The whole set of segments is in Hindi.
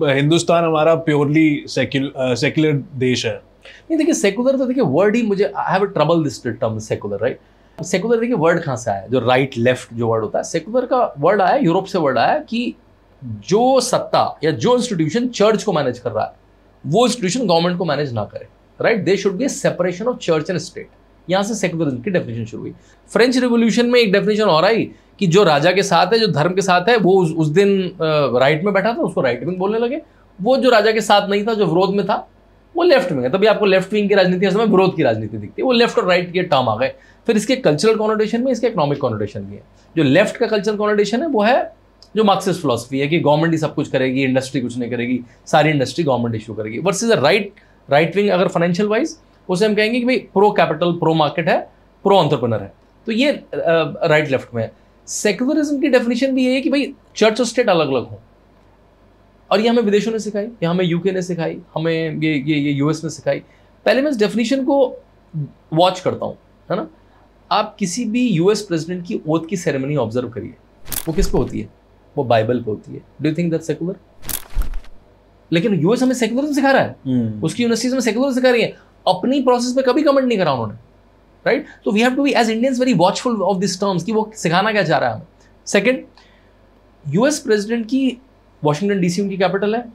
हिंदुस्तान हमारा प्योरली सेक्युलर देश है। नहीं देखिए, सेकुलर तो देखिए वर्ड ही मुझे, I have trouble this term secular, right. Secular देखिए वर्ड कहाँ से आया, जो राइट लेफ्ट जो वर्ड होता है, सेकुलर का वर्ड आया यूरोप से, वर्ड आया कि जो सत्ता या जो इंस्टीट्यूशन चर्च को मैनेज कर रहा है वो इंस्टीट्यूशन गवर्नमेंट को मैनेज ना करे, right. They should be separation of church and state. यहां से सेकुलरिज्म की डेफिनेशन शुरू हुई। फ्रेंच रिवॉल्यूशन में एक डेफिनेशन और आई कि जो राजा के साथ है, जो धर्म के साथ है, वो उस दिन राइट में बैठा था, उसको राइट विंग बोलने लगे। वो जो राजा के साथ नहीं था, जो विरोध में था, वो लेफ्ट विंग है। तभी आपको लेफ्ट विंग की राजनीति समय विरोध की राजनीति दिखती है। वो लेफ्ट और राइट के टर्म आ गए। फिर इसके कल्चरल कॉनोटेशन में इसके इकोनॉमिक कॉनोटेशन भी है। जो लेफ्ट का कल्चरल कॉनोटेशन है वो है जो मार्क्सिस्ट फिलॉसफी है कि गवर्नमेंट ही सब कुछ करेगी, इंडस्ट्री कुछ नहीं करेगी, सारी इंडस्ट्री गवर्नमेंट इशू करेगी। वर्सेस राइट विंग अगर फाइनेंशियल वाइज, उसे हम कहेंगे कि भाई प्रो कैपिटल, प्रो मार्केट है, प्रो एंटरप्रेन्योर है। तो ये राइट लेफ्ट में है। सेक्युलरिज्म की डेफिनेशन भी ये है कि भाई चर्च और स्टेट अलग अलग हो। और ये हमें विदेशों ने सिखाई, ये हमें यूके ने सिखाई, हमें ये यूएस ने सिखाई। पहले मैं इस डेफिनेशन को वॉच करता हूँ, है ना। आप किसी भी यूएस प्रेसिडेंट की ओथ की सेरेमनी ऑब्जर्व करिए, वो किस पे होती है? वो बाइबल पे होती है। Do you think that's secular? लेकिन यूएस हमें सेकुलरिज्म सिखा रहा है, उसकी यूनिवर्सिटीज में सेकुलर सिखा रही है। अपनी प्रोसेस पे कभी कमेंट नहीं करा उन्होंने, राइट। तो we have to be as Indians very watchful of this terms कि वो सिखाना क्या चाह रहा है हमें। सेकंड, यूएस प्रेसिडेंट की वॉशिंगटन डीसी उनकी कैपिटल है।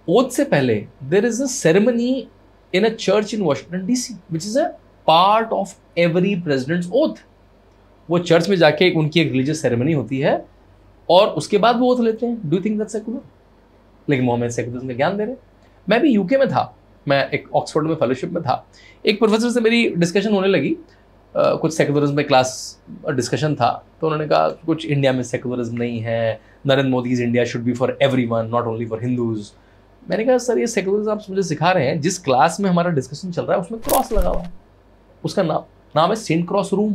ओथ से पहले there is a ceremony in a church in Washington DC which is a part of every president's oath. वो चर्च में जाके उनकी एक रिलीजियस सेरेमनी होती है और उसके बाद वो ओथ लेते हैं। Do you think that's secular? लेकिन वो हमें सेकुलरिज्म का ज्ञान दे रहे। मैं भी यूके में था, मैं एक ऑक्सफोर्ड में फेलोशिप में था। एक प्रोफेसर से मेरी डिस्कशन होने लगी, कुछ सेकुलरिज्म में क्लास डिस्कशन था। तो उन्होंने कहा कुछ इंडिया में सेकुलरिज्म नहीं है, Narendra Modi's India should be for everyone, not only for Hindus. मैंने कहा सर ये सेकुलरिज्म आप मुझे सिखा रहे हैं, जिस क्लास में हमारा डिस्कशन चल रहा है उसमें क्रॉस लगा हुआ है, उसका नाम है सेंट क्रॉस रूम।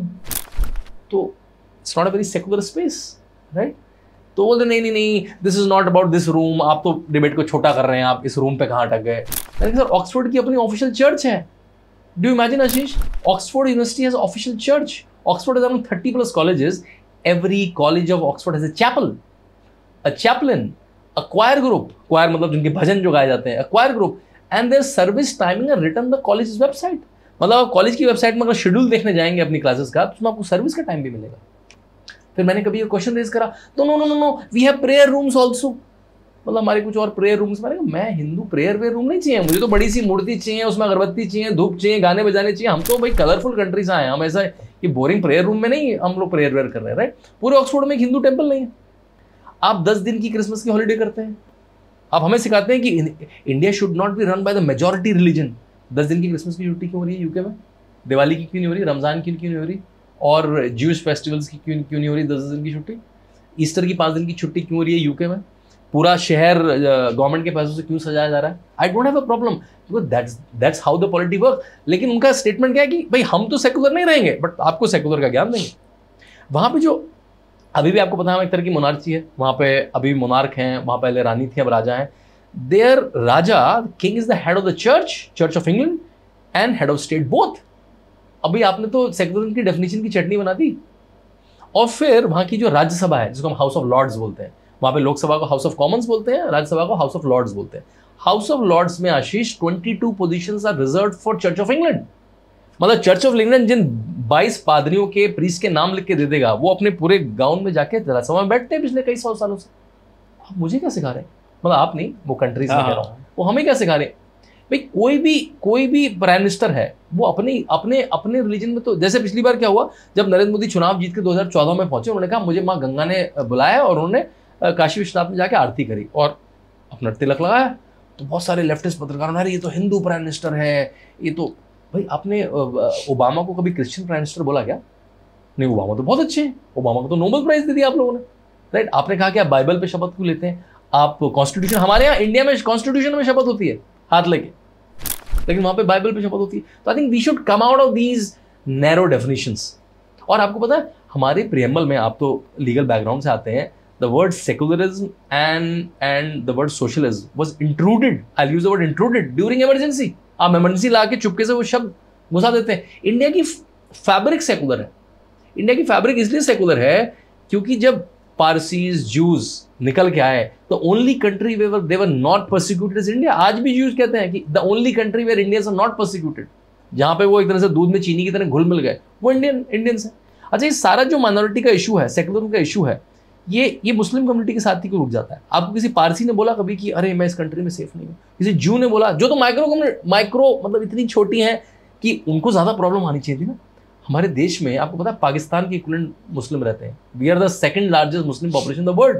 तो it's not a very secular space, right. तो बोलते नहीं, this is not about this room, आप तो डिबेट को छोटा कर रहे हैं, आप इस रूम पे कहाँ अटक गए। मैंने कहा सर ऑक्सफोर्ड की अपनी ऑफिशियल चर्च है। Do you imagine Ashish, Oxford university has official church. Oxford has around 30+ colleges. Every college of Oxford has a chapel, a chaplain, a choir group. Choir मतलब जिनके भजन जो गाए जाते हैं, a choir group, and their service timing are written on the college's website. मतलब आप कॉलेज की वेबसाइट में अगर शेड्यूल देखने जाएंगे अपनी क्लासेस का, तो उसमें आपको सर्विस का टाइम भी मिलेगा। फिर मैंने कभी ये क्वेश्चन रेज करा, तो no, we have prayer rooms also. मतलब हमारे कुछ और प्रेयर रूम्स। मैंने कहा मैं हिंदू प्रेयर वेयर रूम नहीं चाहिए, मुझे तो बड़ी सी मूर्ति चाहिए, उसमें अगरबत्ती चाहिए, धूप चाहिए, गाने बजाने चाहिए। हम तो भाई कलरफुल कंट्री से आए हैं, हम ऐसा कि बोरिंग प्रेयर रूम में नहीं हम लोग प्रेयर वेयर कर रहे हैं, राइट। पूरे ऑक्सफोर्ड में एक हिंदू टेम्पल नहीं है। आप 10 दिन की क्रिसमस की हॉलीडे करते हैं। आप हमें सिखाते हैं कि India should not be run by the majority religion. 10 दिन की क्रिसमस की छुट्टी क्यों हो रही है यूके में? दिवाली की क्यों नहीं हो रही? रमजान की क्यों नहीं हो रही? और ज्यूश फेस्टिवल्स की क्यों नहीं हो रही 10 दिन की छुट्टी? ईस्टर की 5 दिन की छुट्टी क्यों हो रही है यूके में? पूरा शहर गवर्नमेंट के पैसों से क्यों सजाया जा रहा है? I don't have a problem, because that's how the polity work. लेकिन उनका स्टेटमेंट क्या है कि भाई हम तो सेकुलर नहीं रहेंगे, बट आपको सेकुलर का ज्ञान देंगे। वहां पे जो अभी भी आपको पता है एक तरह की मोनार्ची है, वहां पे अभी मोनार्क हैं, वहां पहले रानी थी, अब राजा हैं। There raja king is the head of the Church of England and head of state both. अभी आपने तो सेकुलरिज्म की डेफिनेशन की चटनी बना दी। और फिर वहां की जो राज्यसभा है, जिसको हम हाउस ऑफ लॉर्ड्स बोलते हैं, वहां पे लोकसभा को हाउस ऑफ कॉमन्स बोलते हैं, राज्यसभा को हाउस ऑफ लॉर्ड्स बोलते हैं। हाउस ऑफ लॉर्ड्स में Ashish 22 positions are reserved for Church of England. मतलब चर्च ऑफ इंग्लैंड जिन 22 पादरियों के प्रीस्ट के नाम लिख के दे देगा, वो अपने पूरे गाउन में जाके राज्यसभा में बैठते हैं पिछले कई 100 सालों से। आप मुझे क्या सिखा रहे हैं? मतलब आप नहीं, वो कंट्रीज में कह रहा हूं, वो हमें क्या सिखा रहे हैं? भाई कोई भी प्राइम मिनिस्टर है, वो अपने रिलीजन में, तो जैसे पिछली बार क्या हुआ, जब नरेंद्र मोदी चुनाव जीत के 2014 में पहुंचे, उन्होंने कहा मुझे माँ गंगा ने बुलाया और उन्होंने काशी विश्वनाथ में जाके आरती करी और अपना तिलक लगाया। तो बहुत सारे लेफ्टिस्ट पत्रकारों ने, ये तो हिंदू प्राइम मिनिस्टर है, ये तो। भाई आपने ओबामा को कभी क्रिश्चियन प्राइम मिनिस्टर बोला क्या? नहीं, ओबामा तो बहुत अच्छे हैं, ओबामा को तो नोबेल प्राइज दे दिया आप लोगों ने, राइट। आपने कहा कि आप बाइबल पे शपथ क्यों लेते हैं? आप कॉन्स्टिट्यूशन, हमारे यहाँ इंडिया में कॉन्स्टिट्यूशन में शपथ होती है हाथ लेके, लेकिन वहां पे बाइबल पे शपथ होती है। तो I think we should come out of these narrow definitions. और आपको पता है हमारे प्रियम्बल में, आप तो लीगल बैकग्राउंड से आते हैं, the word secularism and the word socialism was intruded, I'll use the word intruded, during emergency. आप emergency ला के चुपके से वो शब्द घुसा देते हैं। इंडिया की फैब्रिक सेकुलर है। इंडिया की फैब्रिक इसलिए सेकुलर है क्योंकि जब पारसीज, जूस निकल के आए, the only country where they were not persecuted is India. आज भी जूस कहते हैं कि the only country where Indians are not persecuted, जहां पे वो एक तरह से दूध में चीनी की तरह घुल मिल गए, वो इंडियंस है। अच्छा, ये सारा जो माइनॉरिटी का इशू है, सेकुलर का इशू है, ये मुस्लिम कम्युनिटी के साथ ही क्यों रुक जाता है? आपको किसी पारसी ने बोला कभी कि अरे मैं इस कंट्री में सेफ नहीं हूँ? किसी जू ने बोला, जो तो माइक्रो मतलब इतनी छोटी है कि उनको ज्यादा प्रॉब्लम आनी चाहिए थी ना। हमारे देश में आपको पता है पाकिस्तान के इक्विवेलेंट मुस्लिम रहते हैं, we are the second largest Muslim population in the world.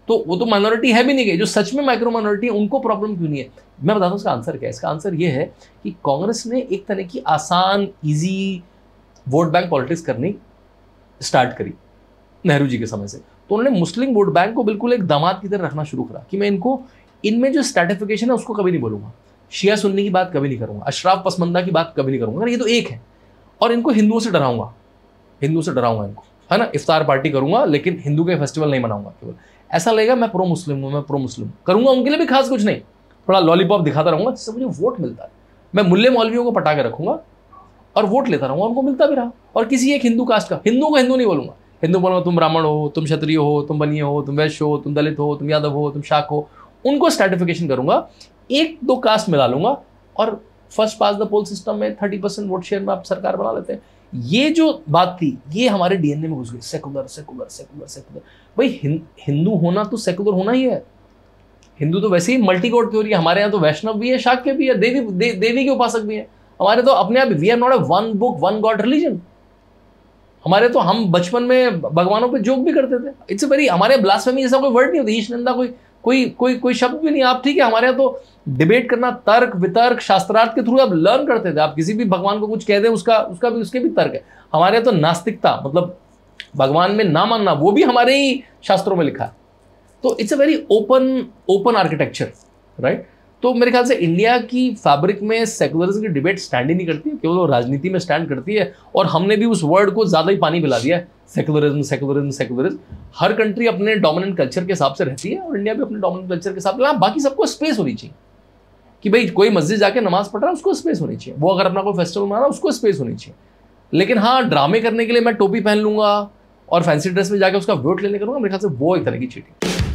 तो वो तो माइनॉरिटी है भी नहीं गई, जो सच में माइक्रो माइनॉरिटी है उनको प्रॉब्लम क्यों नहीं है? मैं बताता हूँ उसका आंसर क्या है। इसका आंसर ये है कि कांग्रेस ने एक तरह की आसान इजी वोट बैंक पॉलिटिक्स करनी स्टार्ट करी नेहरू जी के समय से। तो उन्होंने मुस्लिम वोट बैंक को बिल्कुल एक दामाद की तरह रखना शुरू करा कि मैं इनको, इनमें जो स्ट्रैटिफिकेशन है उसको कभी नहीं बोलूंगा, शिया सुन्नी की बात कभी नहीं करूंगा, अशराफ पसमंदा की बात कभी नहीं करूंगा, ये तो एक है। और इनको हिंदुओं से डराऊंगा इनको, है ना। इफ्तार पार्टी करूंगा लेकिन हिंदू के फेस्टिवल नहीं मनाऊंगा केवल। ऐसा लगेगा मैं प्रो मुस्लिम हूं, मैं प्रो मुस्लिम करूंगा, उनके लिए भी खास कुछ नहीं, थोड़ा लॉलीपॉप दिखाता रहूंगा जिससे मुझे वोट मिलता है। मैं मुल्ले मौलवियों को पटा के रखूंगा और वोट लेता रहूंगा, उनको मिलता भी रहा। और किसी एक हिंदू कास्ट का, हिंदू को हिंदू नहीं बोलूंगा, हिंदू बोलूंगा तुम ब्राह्मण हो, तुम क्षत्रिय हो, तुम बनिए हो, तुम वैश्य हो, तुम दलित हो, तुम यादव हो, तुम शाक हो, उनको स्ट्रैटिफिकेशन करूंगा, एक दो कास्ट मिला लूंगा और first past the poll system में 30% वोट शेयर में आप सरकार बना लेते हैं। ये जो बात थी ये हमारे डीएनए में घुस गई, सेकुलर। भाई हिंदू होना तो सेकुलर होना ही है। हिंदू तो वैसे ही मल्टी गॉड थ्योरी है, हमारे यहाँ तो वैष्णव भी है, शाक्य भी है, देवी के उपासक भी है। हमारे तो अपने आप, we are not a one book one god religion. हमारे तो, हम बचपन में भगवानों पे जोक भी करते थे। इट्स अ वेरी, हमारे ब्लास्फेमी जैसा कोई वर्ड नहीं होता, ईश निंदा कोई शब्द भी नहीं। आप ठीक है, हमारे यहाँ तो डिबेट करना, तर्क वितर्क शास्त्रार्थ के थ्रू आप लर्न करते थे। आप किसी भी भगवान को कुछ कह दें, उसके भी तर्क है। हमारे यहाँ तो नास्तिकता, मतलब भगवान में ना मानना, वो भी हमारे ही शास्त्रों में लिखा है। तो it's a very open architecture, right. तो मेरे ख्याल से इंडिया की फैब्रिक में सेकुलरिज्म की डिबेट स्टैंड ही नहीं करती है, केवल वो राजनीति में स्टैंड करती है। और हमने भी उस वर्ड को ज्यादा ही पानी पिला दिया है, सेकुलरिज्म। हर कंट्री अपने डोमिनेंट कल्चर के हिसाब से रहती है और इंडिया भी अपने डोमिनेंट कल्चर के हिसाब से। बाकी सबको स्पेस होनी चाहिए कि भाई कोई मस्जिद जाके नमाज पढ़ रहा है, उसको स्पेस होनी चाहिए। वो अगर अपना कोई फेस्टिवल मना रहा है, उसको स्पेस होनी चाहिए। लेकिन हाँ, ड्रामे करने के लिए मैं टोपी पहन लूंगा और फैंसी ड्रेस में जाके उसका वोट लेने करूंगा, मेरे ख्याल से वो एक तरह की चीटिंग।